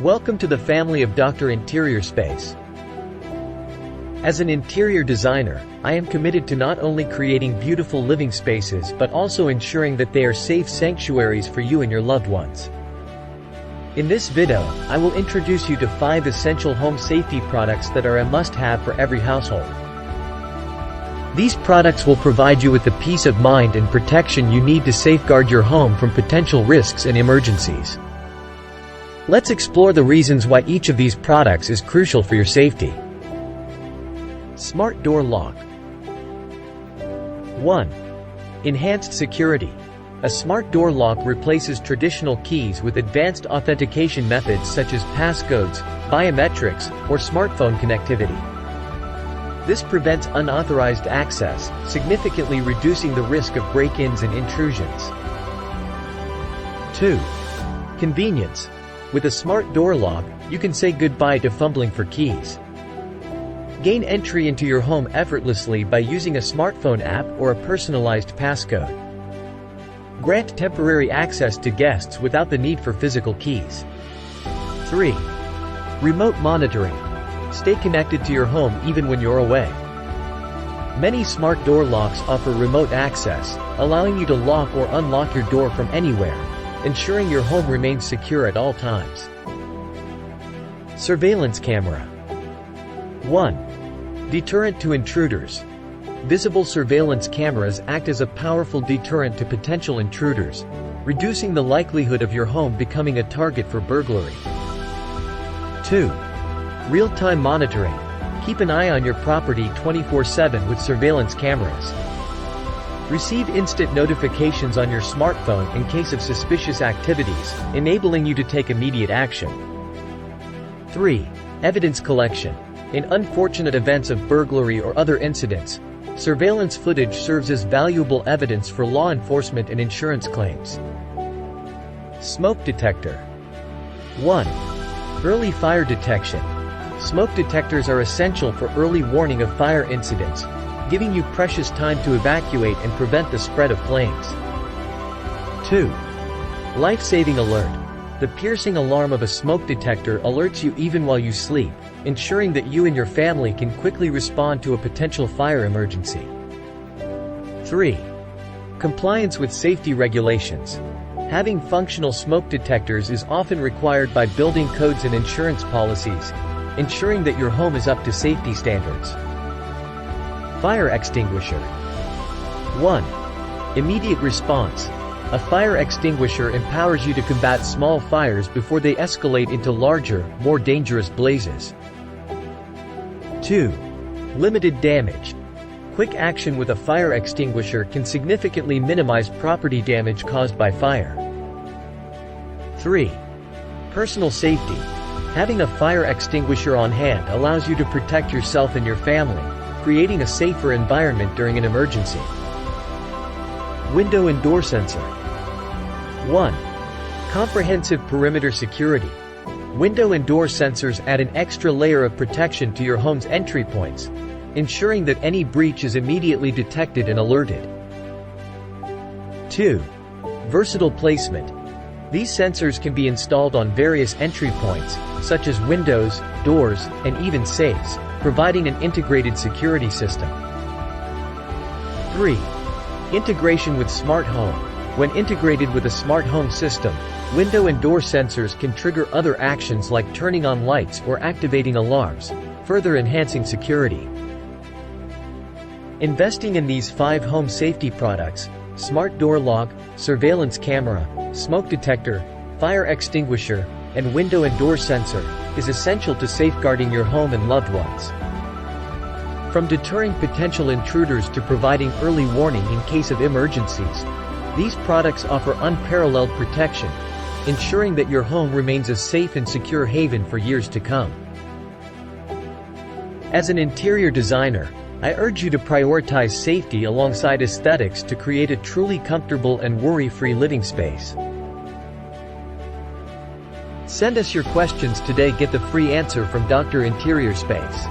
Welcome to the family of Dr.InteriorSpace. As an interior designer, I am committed to not only creating beautiful living spaces but also ensuring that they are safe sanctuaries for you and your loved ones. In this video, I will introduce you to 5 essential home safety products that are a must-have for every household. These products will provide you with the peace of mind and protection you need to safeguard your home from potential risks and emergencies. Let's explore the reasons why each of these products is crucial for your safety. Smart Door Lock. 1. Enhanced security. A smart door lock replaces traditional keys with advanced authentication methods such as passcodes, biometrics, or smartphone connectivity. This prevents unauthorized access, significantly reducing the risk of break-ins and intrusions. 2. Convenience. With a smart door lock, you can say goodbye to fumbling for keys. Gain entry into your home effortlessly by using a smartphone app or a personalized passcode. Grant temporary access to guests without the need for physical keys. 3. Remote monitoring. Stay connected to your home even when you're away. Many smart door locks offer remote access, allowing you to lock or unlock your door from anywhere, ensuring your home remains secure at all times. Surveillance camera. 1. Deterrent to intruders. Visible surveillance cameras act as a powerful deterrent to potential intruders, reducing the likelihood of your home becoming a target for burglary. 2. Real-time monitoring. Keep an eye on your property 24/7 with surveillance cameras. Receive instant notifications on your smartphone in case of suspicious activities, enabling you to take immediate action. 3. Evidence collection. In unfortunate events of burglary or other incidents, surveillance footage serves as valuable evidence for law enforcement and insurance claims. Smoke detector. 1. Early fire detection. Smoke detectors are essential for early warning of fire incidents, giving you precious time to evacuate and prevent the spread of flames. 2. Life-saving alert. The piercing alarm of a smoke detector alerts you even while you sleep, ensuring that you and your family can quickly respond to a potential fire emergency. 3. Compliance with safety regulations. Having functional smoke detectors is often required by building codes and insurance policies, ensuring that your home is up to safety standards. Fire extinguisher. 1. Immediate response. A fire extinguisher empowers you to combat small fires before they escalate into larger, more dangerous blazes. 2. Limited damage. Quick action with a fire extinguisher can significantly minimize property damage caused by fire. 3. Personal safety. Having a fire extinguisher on hand allows you to protect yourself and your family, creating a safer environment during an emergency. Window and door sensor. 1. Comprehensive perimeter security. Window and door sensors add an extra layer of protection to your home's entry points, ensuring that any breach is immediately detected and alerted. 2. Versatile placement. These sensors can be installed on various entry points, such as windows, doors, and even safes, providing an integrated security system. 3. Integration with smart home. When integrated with a smart home system, window and door sensors can trigger other actions like turning on lights or activating alarms, further enhancing security. Investing in these 5 home safety products, smart door lock, surveillance camera, smoke detector, fire extinguisher, and window and door sensor, is essential to safeguarding your home and loved ones. From deterring potential intruders to providing early warning in case of emergencies, these products offer unparalleled protection, ensuring that your home remains a safe and secure haven for years to come. As an interior designer, I urge you to prioritize safety alongside aesthetics to create a truly comfortable and worry-free living space. Send us your questions today. Get the free answer from Dr. InteriorSpace.